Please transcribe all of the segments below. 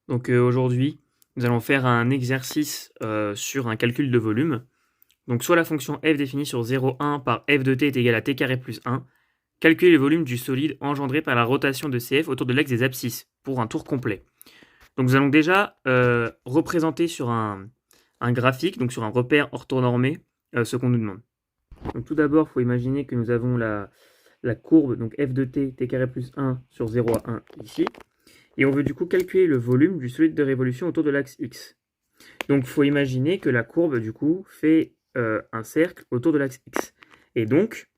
Donc aujourd'hui, nous allons faire un exercice sur un calcul de volume. Donc soit la fonction f définie sur 0,1 par f de t est égale à t carré plus 1. Calculer le volume du solide engendré par la rotation de CF autour de l'axe des abscisses pour un tour complet. Donc nous allons déjà représenter sur un graphique, donc sur un repère orthonormé, ce qu'on nous demande. Donc tout d'abord, il faut imaginer que nous avons la courbe, donc f de t, t carré plus 1 sur 0 à 1 ici. Et on veut du coup calculer le volume du solide de révolution autour de l'axe x. Donc il faut imaginer que la courbe du coup fait un cercle autour de l'axe x. Et donc,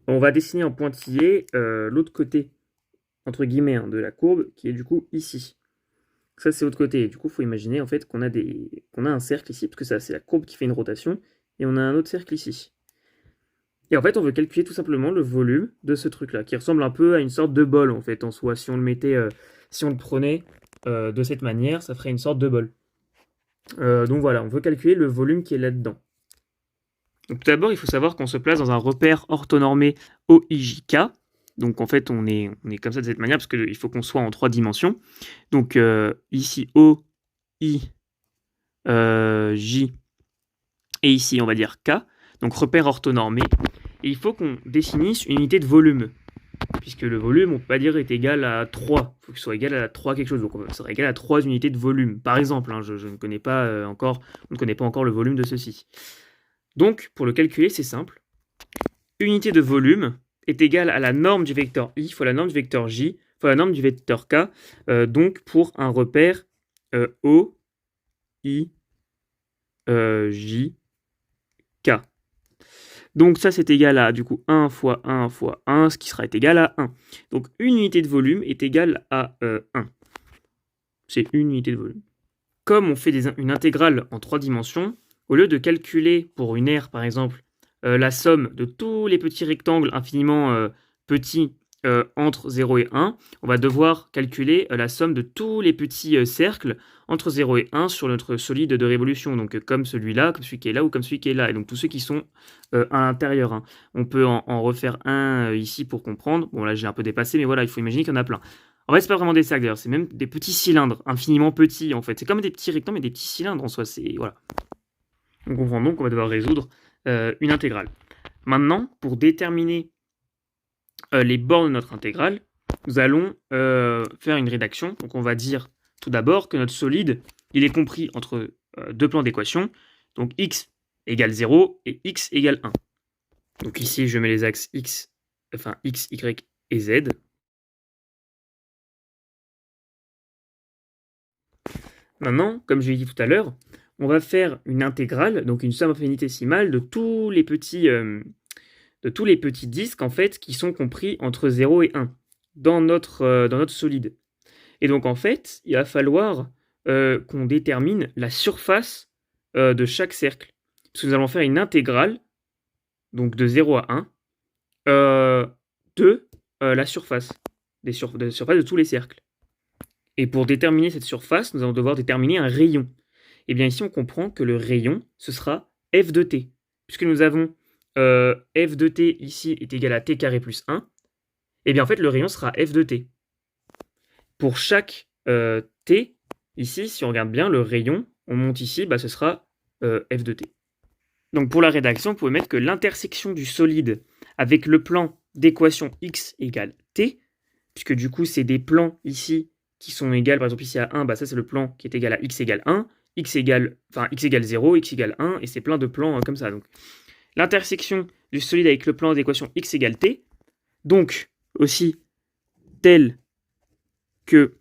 on va dessiner en pointillé l'autre côté, entre guillemets, de la courbe, qui est du coup ici. Ça, c'est l'autre côté. Et du coup, il faut imaginer en fait qu'on a un cercle ici, parce que ça, c'est la courbe qui fait une rotation, et on a un autre cercle ici. Et en fait, on veut calculer tout simplement le volume de ce truc-là, qui ressemble un peu à une sorte de bol, en fait, en soi. Si on le mettait, si on le prenait de cette manière, ça ferait une sorte de bol. Donc voilà, on veut calculer le volume qui est là-dedans. Donc tout d'abord, il faut savoir qu'on se place dans un repère orthonormé OIJK. Donc en fait, on est comme ça de cette manière, parce qu'il faut qu'on soit en 3 dimensions. Donc ici, O, I, J, et ici, on va dire K. Donc repère orthonormé. Et il faut qu'on définisse une unité de volume. Puisque le volume, on ne peut pas dire est égal à 3. Il faut qu'il soit égal à 3 quelque chose. Donc ça sera égal à 3 unités de volume. Par exemple, je ne connais pas encore, on ne connaît pas encore le volume de ceci. Donc, pour le calculer, c'est simple. Unité de volume est égale à la norme du vecteur i fois la norme du vecteur j fois la norme du vecteur k. Donc, pour un repère O, I, J, K. Donc ça, c'est égal à, du coup, 1 fois 1 fois 1, ce qui sera égal à 1. Donc une unité de volume est égale à 1. C'est une unité de volume. Comme on fait une intégrale en 3 dimensions, au lieu de calculer pour une aire, par exemple, la somme de tous les petits rectangles infiniment petits entre 0 et 1, on va devoir calculer la somme de tous les petits cercles entre 0 et 1 sur notre solide de révolution, donc comme celui-là, comme celui qui est là ou comme celui qui est là, et donc tous ceux qui sont à l'intérieur. Hein. On peut en refaire un ici pour comprendre. Bon là j'ai un peu dépassé, mais voilà, il faut imaginer qu'il y en a plein. En fait, c'est pas vraiment des cercles d'ailleurs, c'est même des petits cylindres, infiniment petits en fait. C'est comme des petits rectangles, mais des petits cylindres en soi. C'est voilà. On comprend donc qu'on va devoir résoudre une intégrale. Maintenant, pour déterminer les bornes de notre intégrale, nous allons faire une rédaction. Donc on va dire tout d'abord que notre solide, il est compris entre deux plans d'équation. Donc x égale 0 et x égale 1. Donc ici, je mets les axes x, y et z. Maintenant, comme je l'ai dit tout à l'heure, on va faire une intégrale, donc une somme infinitésimale de tous les petits disques en fait qui sont compris entre 0 et 1 dans notre solide. Et donc en fait, il va falloir qu'on détermine la surface de chaque cercle. Parce que nous allons faire une intégrale, donc de 0 à 1, de la surface, de surface de tous les cercles. Et pour déterminer cette surface, nous allons devoir déterminer un rayon. Et bien ici, on comprend que le rayon, ce sera f de t. Puisque nous avons f de t ici est égal à t carré plus 1, et bien en fait, le rayon sera f de t. Pour chaque t, ici, si on regarde bien, le rayon, on monte ici, ce sera f de t. Donc pour la rédaction, vous pouvez mettre que l'intersection du solide avec le plan d'équation x égale t, puisque du coup, c'est des plans ici qui sont égales, par exemple ici à 1, ça c'est le plan qui est égal à x égale 1, x égale 0, x égale 1, et c'est plein de plans comme ça. Donc l'intersection du solide avec le plan d'équation x égale t, donc aussi tel que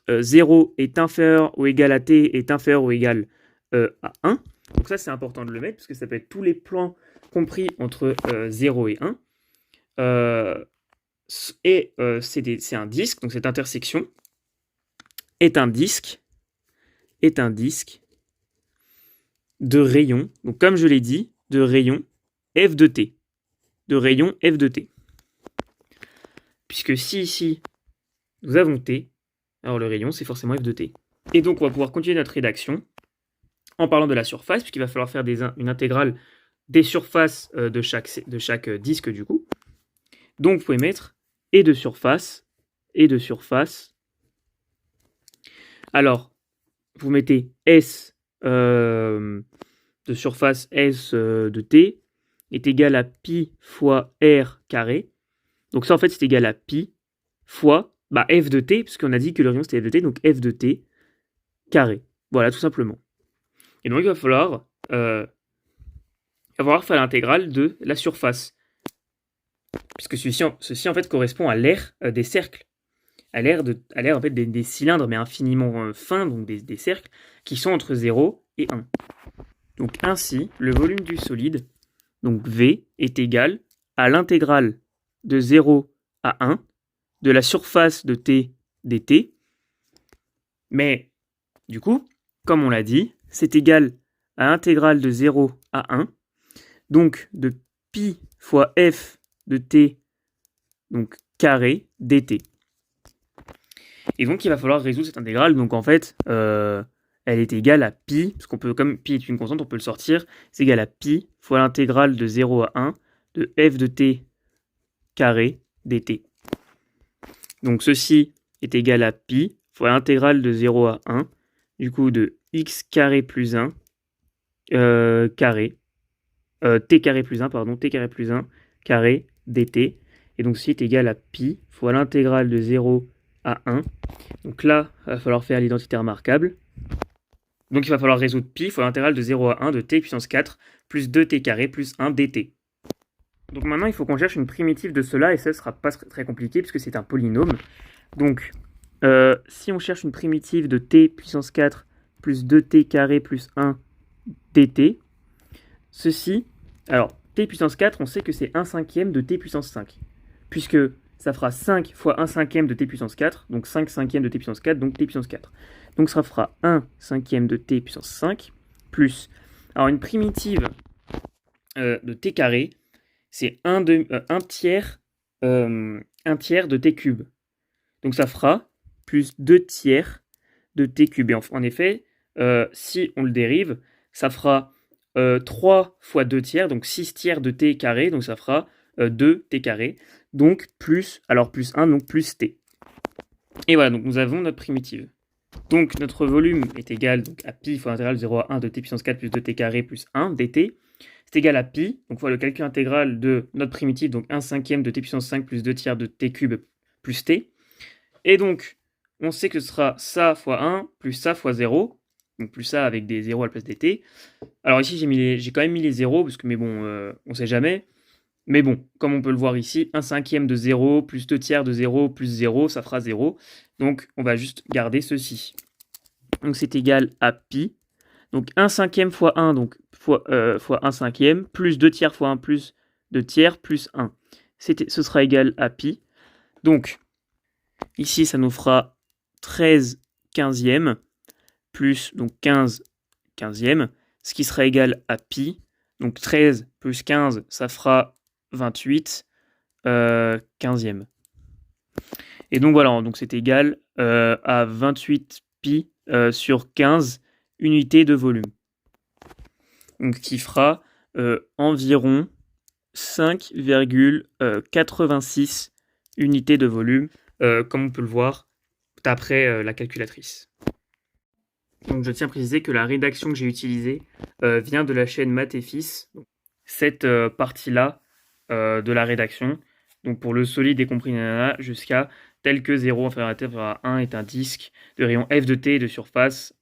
0 est inférieur ou égal à t est inférieur ou égal à 1. Donc ça c'est important de le mettre, parce que ça peut être tous les plans compris entre 0 et 1. C'est un disque, donc cette intersection est un disque de rayon, donc comme je l'ai dit, de rayon f de t. De rayon f de t. Puisque si ici, nous avons t, alors le rayon, c'est forcément f de t. Et donc, on va pouvoir continuer notre rédaction en parlant de la surface, puisqu'il va falloir faire une intégrale des surfaces de chaque disque, du coup. Donc, vous pouvez mettre et de surface, Alors, vous mettez S de surface S de T est égal à pi fois R carré. Donc ça, en fait, c'est égal à pi fois f de t, puisqu'on a dit que le rayon c'était f de t, donc f de t carré. Voilà, tout simplement. Et donc il va falloir faire l'intégrale de la surface, puisque ceci en fait correspond à l'aire des cercles, à l'aire en fait des cylindres, mais infiniment fins, donc des cercles, qui sont entre 0 et 1. Donc ainsi, le volume du solide, donc V, est égal à l'intégrale de 0 à 1 de la surface de T dt. Mais du coup, comme on l'a dit, c'est égal à l'intégrale de 0 à 1, donc de pi fois f de t, donc carré dt. Et donc il va falloir résoudre cette intégrale. Donc en fait, elle est égale à pi, parce qu'on peut, comme pi est une constante, on peut le sortir, c'est égal à pi fois l'intégrale de 0 à 1 de f de t carré dt. Donc ceci est égal à pi fois l'intégrale de 0 à 1, du coup de x carré plus 1 carré, t carré plus 1, pardon, t carré plus 1 carré dt. Et donc ceci est égal à pi fois l'intégrale de 0 à 1. Donc là, il va falloir faire l'identité remarquable. Donc il va falloir résoudre pi fois l'intégrale de 0 à 1 de t puissance 4 plus 2t carré plus 1 dt. Donc maintenant, il faut qu'on cherche une primitive de cela, et ça ne sera pas très compliqué puisque c'est un polynôme. Donc, si on cherche une primitive de t puissance 4 plus 2t carré plus 1 dt, ceci, alors t puissance 4, on sait que c'est 1 cinquième de t puissance 5, puisque ça fera 5 fois 1 cinquième de t puissance 4, donc 5 cinquièmes de t puissance 4, donc t puissance 4. Donc ça fera 1 cinquième de t puissance 5, plus, alors une primitive de t carré, c'est 1 tiers de t cube. Donc ça fera plus 2 tiers de t cube. Et en effet, si on le dérive, ça fera 3 fois 2 tiers, donc 6 tiers de t carré, donc ça fera 2 t carré, donc plus 1, donc plus t. Et voilà, donc nous avons notre primitive. Donc notre volume est égal donc, à pi fois l'intégrale de 0 à 1 de t puissance 4 plus 2t carré plus 1 dt. C'est égal à pi, donc voilà le calcul intégral de notre primitive, donc 1 cinquième de t puissance 5 plus 2 tiers de t cube plus t. Et donc, on sait que ce sera ça fois 1 plus ça fois 0, donc plus ça avec des 0 à la place des t. Alors ici, j'ai quand même mis les 0, parce que, mais bon, on sait jamais. Mais bon, comme on peut le voir ici, 1 cinquième de 0 plus 2 tiers de 0 plus 0, ça fera 0. Donc, on va juste garder ceci. Donc, c'est égal à pi. Donc 1 cinquième fois 1, donc fois 1 cinquième, plus 2 tiers fois 1 plus 2 tiers, plus 1. Ce sera égal à pi. Donc, ici, ça nous fera 13 quinzièmes, plus donc 15 quinzièmes, ce qui sera égal à pi. Donc 13 plus 15, ça fera 28 quinzièmes. Et donc voilà, donc c'est égal à 28 pi sur 15 unités de volume. Donc qui fera environ 5,86 unités de volume, comme on peut le voir d'après la calculatrice. Donc je tiens à préciser que la rédaction que j'ai utilisée vient de la chaîne Math et Fils. Cette partie-là de la rédaction, donc pour le solide et compris jusqu'à tel que 0 inférieur à 1 est un disque de rayon f de t de surface.